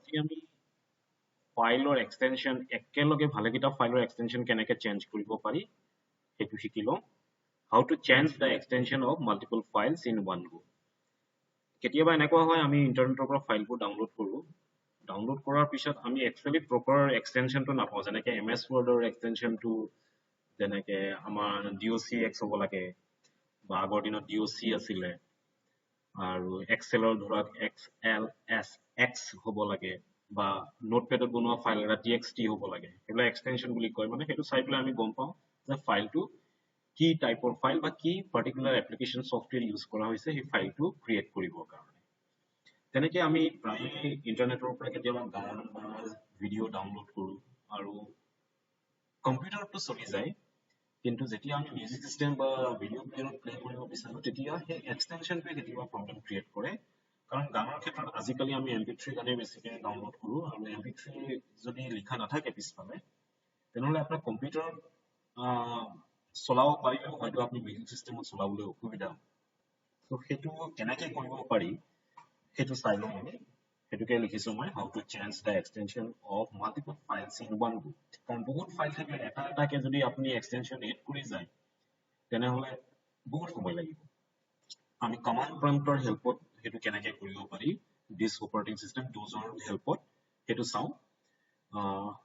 আজি আমি ফাইলৰ এক্সটেনশন একেলগে ভালেকেইটা ফাইলৰ এক্সটেনশন কেনেকৈ চেঞ্জ কৰিব পাৰি সেইটো শিকি লওঁ how to change the extension of multiple files in one go কেতিয়াবা এনেকুৱা হয় আমি ইন্টাৰনেটৰ পৰা ফাইলবোৰ ডাউনলোড কৰোঁ ডাউনলোড কৰাৰ পিছত আমি একচুৱেলি প্ৰপাৰ এক্সটেনশনটো নাপাওঁ যেনেকৈ MS Wordৰ এক্সটেনশনটো যেনেকৈ আমাৰ DOCX হ'ব লাগে বা আগৰ দিনত DOC আছিলে আৰু এক্সেলৰ ধৰক XLSX হ'ব লাগে বা নোটপ্যাডত বনোৱা ফাইল এটা TXT হ'ব লাগে সেইবিলাক এক্সটেনশন বুলি কয় মানে সেইটো চাই পেলাই আমি গম পাওঁ যে ফাইলটো কি টাইপৰ ফাইল বা কি পাৰ্টিকুলাৰ এপ্লিকেশন সফটওয়্যাৰ ইউজ কৰা হৈছে সেই ফাইলটো ক্ৰিয়েট কৰিবৰ কাৰণে তেনেকৈ আমি প্ৰায় ইন্টাৰনেটৰ পৰা কেতিয়াবা গান বা ভিডিঅ' ডাউনলোড কৰোঁ আৰু কম্পিউটাৰতো চলি যায় কিন্তু যেতিয়া আমি মিউজিক সিস্টেম বা ভিডিঅ' প্লেয়াৰত প্লে কৰিব বিচাৰো তেতিয়া সেই এক্সটেনশনটোৱে কেতিয়াবা প্ৰব্লেম ক্ৰিয়েট কৰে কাৰণ গানৰ ক্ষেত্ৰত আজিকালি আমি MP3 গানে বেছিকৈ ডাউনলোড কৰোঁ আৰু MP3 যদি লিখা নাথাকে পিছফালে তেনেহ'লে আপোনাৰ কম্পিউটাৰত চলাব পাৰিলেও হয়তো আপুনি মিউজিক সিস্টেমত চলাবলৈ অসুবিধা তো সেইটো কেনেকৈ কৰিব পাৰি সেইটো চাই লওঁ আমি সেইটোকে লিখিছোঁ মই how to change the extension of multiple files in one go কাৰণ বহুত ফাইল থাকে এটা এটাকে যদি আপুনি এক্সটেনশন এড কৰি যায় তেনেহ'লে বহুত সময় লাগিব আমি কমাণ্ড প্ৰম্পটৰ হেল্পত সেইটো কেনেকৈ কৰিব পাৰি দিছ অপাৰেটিং সিস্টেম ডজৰ হেল্পত সেইটো চাওঁ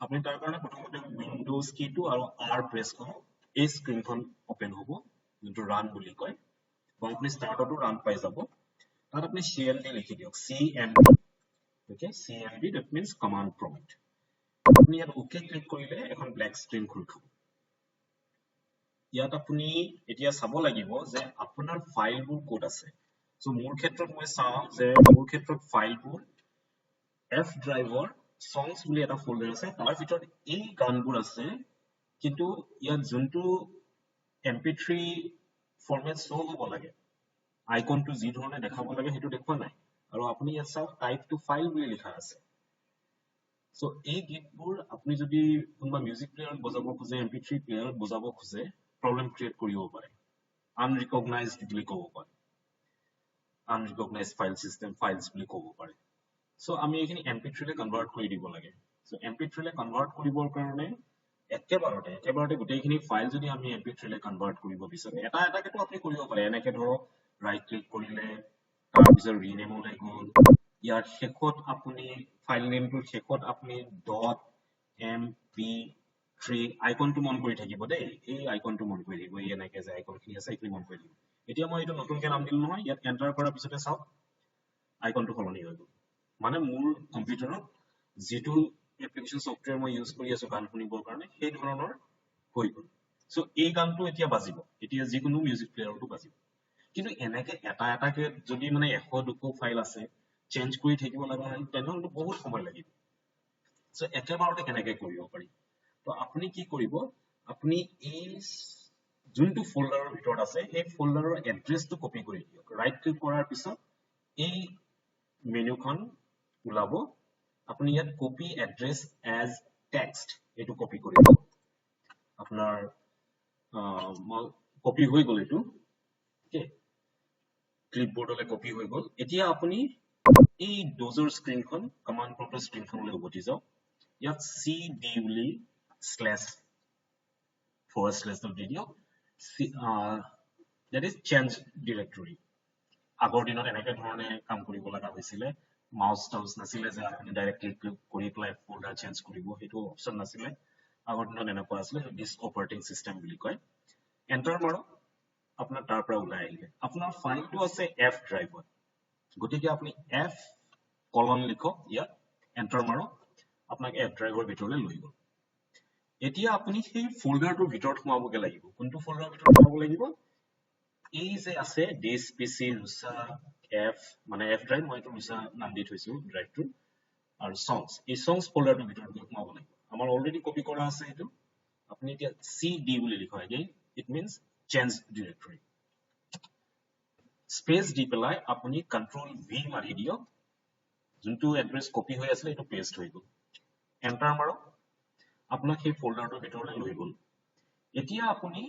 আপুনি তাৰ কাৰণে প্ৰথমতে উইন্ডোজ কিটো আৰু R প্ৰেছ কৰক এই স্ক্ৰীনখন ওপেন হ'ব যোনটো ৰান বুলি কয় বা আপুনি ষ্টাৰ্টতো ৰান পাই যাব তাত আপুনি CMD লিখি দিয়ক CMD okay CMD that means command prompt আপুনি ইয়াত ওকে ক্লিক কৰিলে এখন ব্লেক স্ক্ৰীন খোল খাব ইয়াত আপুনি এতিয়া চাব লাগিব যে আপোনাৰ ফাইলবোৰ ক'ত আছে সো মোৰ ক্ষেত্ৰত মই চাওঁ যে মোৰ ক্ষেত্ৰত ফাইলবোৰ F ড্ৰাইভৰ songs বুলি এটা ফোল্ডাৰ আছে তাৰ ভিতৰত এই গানবোৰ আছে কিন্তু ইয়াত যোনটো MP3 ফৰমেট শো হ'ব লাগে আইকনটো যি ধৰণে দেখাব লাগে সেইটো দেখুৱা নাই আৰু আপুনি ইয়াত চাওক টাইপ টু ফাইল বুলি লিখা আছে সো এই গীতবোৰ আপুনি যদি কোনোবা মিউজিক প্লেয়াৰত বজাব খোজে MP3 প্লেয়াৰত বজাব খোজে প্ৰব্লেম ক্ৰিয়েট কৰিব পাৰে আনৰিকগনাইজড বুলি ক'ব পাৰে আনৰিকগনাইজড ফাইল সিস্টেম ফাইলছ বুলি ক'ব পাৰে সো আমি এইখিনি MP3 লে কনভাৰ্ট কৰি দিব লাগে সো MP3 লে কনভাৰ্ট কৰিবৰ কাৰণে একেবাৰতে গোটেইখিনি ফাইল যদি আমি MP3 লে কনভাৰ্ট কৰিব বিচাৰো এটা এটাকেতো আপুনি কৰিব পাৰে এনেকে ধৰক ৰাইট ক্লিক কৰিলে তাৰ পিছত ৰিনেম লৈ গ'ল ইয়াৰ শেষত আপুনি ফাইল নেমটোৰ শেষত আপুনি .mp3 আইকনটো মন কৰি থাকিব দেই এই আইকনটো মন কৰি থাকিব এই এনেকে যে আইকনখিনি আছে এইখিনি মন কৰি থাকিব এতিয়া মই এইটো নতুনকৈ নাম দিলো নহয় ইয়াত এন্টাৰ কৰাৰ পিছতে চাওক আইকনটো সলনি হৈ গ'ল মানে মোৰ কম্পিউটাৰত যেটো এপ্লিকেশন সফটওয়্যাৰ মই ইউজ কৰি আছো গান শুনিবৰ কাৰণে সেই ধৰণৰ হৈ গ'ল সো এই গানটো এতিয়া বাজিব এতিয়া যিকোনো মিউজিক প্লেয়াৰটো বাজিব কিন্তু এনেকে এটা এটাকে যদি মানে 100 200 ফাইল আছে চেঞ্জ কৰি থাকিব লগা হয় তেনেহ'লে বহুত সময় লাগিব সো একেবাৰতে কেনেকৈ কৰিব পাৰি তো আপুনি কি কৰিব আপুনি এই যোনটো ফোল্ডাৰৰ ভিতৰত আছে সেই ফোল্ডাৰৰ এড্ৰেছটো কপি কৰি দিয়ক ৰাইট ক্লিক কৰাৰ পিছত এই মেনুখন ওলাব আপুনি ইয়াত কপি এড্ৰেছ এজ টেক্সট এইটো কপি কৰিব আপোনাৰ কপি হৈ গ'ল এইটো ওকে ক্লিপবোৰ্ডলৈ কপি হৈ গ'ল এতিয়া আপুনি এই ডজৰ স্ক্ৰীনখন কমাণ্ড প্ৰম্পটৰ স্ক্ৰীনখনলৈ উভতি যাওক ইয়াত CD বুলি স্লেছ ফৰৱাৰ্ড স্লেছটো দি দিয়ক that is change directory আগৰ দিনত এনেকে ধৰণে কাম কৰিব লগা হৈছিলে মাউস টাউস নাছিলে যে আপুনি ডাইৰেক্ট ক্লিক কৰি পেলাই ফোল্ডাৰ চেঞ্জ কৰিব সেইটো অপচন নাছিলে আগৰ দিনত এনেকুৱা আছিলে দিছ অপাৰেটিং সিস্টেম বুলি কয় এন্টাৰ মাৰক আপোনাৰ তাৰ পৰা ওলাই আহিলে আপোনাৰ ফাইলটো আছে F ড্ৰাইভত গতিকে আপুনি F কলন লিখক ইয়াত এন্টাৰ মাৰক আপোনাক F ড্ৰাইভৰ ভিতৰলৈ লৈ গ'ল এতিয়া আপুনি সেই ফোল্ডাৰটোৰ ভিতৰত সোমাবগে লাগিব কোনটো ফোল্ডাৰৰ ভিতৰত সোমাব লাগিব এই যে আছে দিছ পিসি ৰুসা F মানে F ড্ৰাইভ মই এইটো ৰুসা নাম দি থৈছো ড্ৰাইভটো আৰু songs এই songs ফোল্ডাৰটোৰ ভিতৰত সোমাব লাগিব আমাৰ অলৰেডি কপি কৰা আছে এইটো আপুনি এতিয়া CD বুলি লিখক again it means change directory space দি পেলাই আপুনি কন্ট্ৰোল V মাৰি দিয়ক যোনটো এড্ৰেছ কপি হৈ আছিল এইটো পেষ্ট হৈ গ'ল এন্টাৰ মাৰক আপোনাক সেই ফোল্ডাৰটোৰ ভিতৰলৈ লৈ গ'ল এতিয়া আপুনি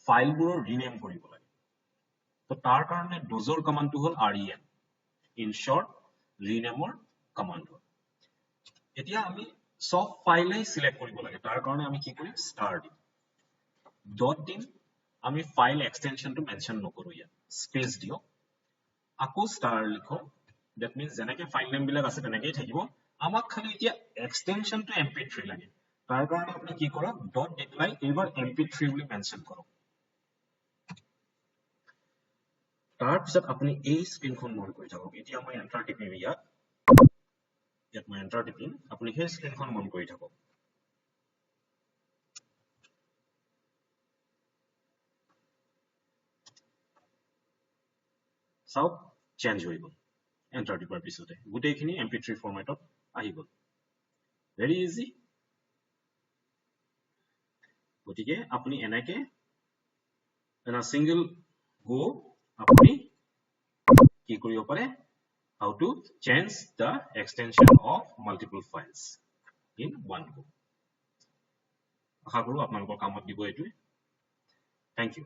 ফাইলবোৰৰ ৰিনেম কৰিব লাগে তো তাৰ কাৰণে ডজৰ কমাণ্ডটো হ'ল REM ইন শৰ্ট ৰিনেমৰ কমাণ্ড এতিয়া আমি সব ফাইলে সিলেক্ট কৰিব লাগে তাৰ কাৰণে আমি কি কৰিম ষ্টাৰ দিম ডট দিম আমি ফাইল এক্সটেনশনটো মেনশন নকৰো ইয়াত স্পেস দিও আকৌ ষ্টাৰ লিখো that means যেনেকে ফাইল নেম বিলাক আছে তেনেকেই থাকিব আমাক খালি এতিয়া এক্সটেনশনটো mp3 লাগে তাৰ কাৰণে আপুনি কি কৰক ডট ডিক্লাইন এইবাৰ mp3 বুলি মেনশন কৰক তাৰ পিছত আপুনি এই স্ক্ৰিনখন মন কৰি থাকক এতিয়া মই এন্টাৰ টিপিম ইয়াত মই এন্টাৰ টিপিম আপুনি সেই স্ক্ৰিনখন মন কৰি থাকক চাওক চেঞ্জ হৈ গ'ল এন্টাৰ টিপাৰ পিছতে গোটেইখিনি mp3 ফৰমেটত আহি গ'ল ভেৰি ইজি গতিকে আপুনি এনেকে in a single go আপুনি কি কৰিব পাৰে how to change the extension of multiple files in one go আশা কৰো আপোনালোকৰ কামত দিব এইটো thank you